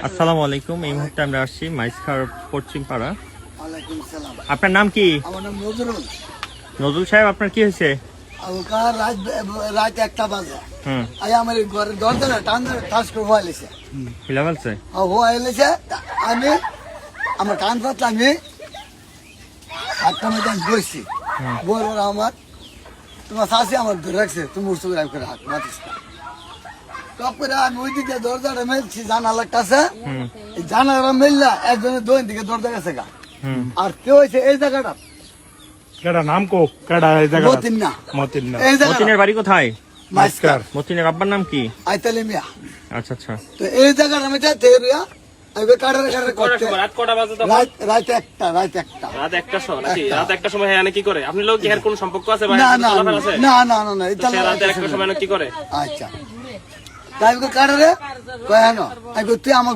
আসসালামু আলাইকুম। এই মুহূর্তে আমরা আসছি মাইজখার পশ্চিম পাড়া। ওয়ালাইকুম সালাম। আপনার নাম কি? আমার নাম নজরুল। নজরুল সাহেব, আপনার কি হয়েছে? কাল রাত 1টা বাজে আমার ঘরের দরজা টাচ করে হয়েছে হিলা ফেলছে? হয়েছে। আমি আমার টান পাতলে আমি হাতটা মধ্যে আমি বসছি, বল আমার তোমার শাশি আমার ধরে রাখছে, তুমি উঠছো করে করে হাত মাতিস না। টপ করে আমি ওই দিকে দরজাটা মেলছি, জানালার কাছে জানালা মেললা একজনের দোন দিকে দরজা গেছে গা। আর কেউ হয়েছে এই জায়গাটা কেডা নাম কো কেডা এই জায়গা মতিন না, মতিন না এই জায়গা মতিনের বাড়ি কোথায়? মাইস্কার মতিনের আব্বার নাম কি? আইতালি মিয়া। আচ্ছা আচ্ছা। তো এই জায়গাটা আমি যাতে রিয়া আইবে কাটারে কাটারে করতে রাত কটা বাজে তখন? রাত একটা রাত 1টার সময় নাকি? রাত 1টার সময় হ্যাঁ কি করে? আপনি লোক কি এর কোন সম্পর্ক আছে বা না এর না সাথে চলাফেরা আছে? না না না না তো এটা সে রাতে 1টার সময় কি করে? আচ্ছা তাই কাটারে কয় না আইবে তুই আমার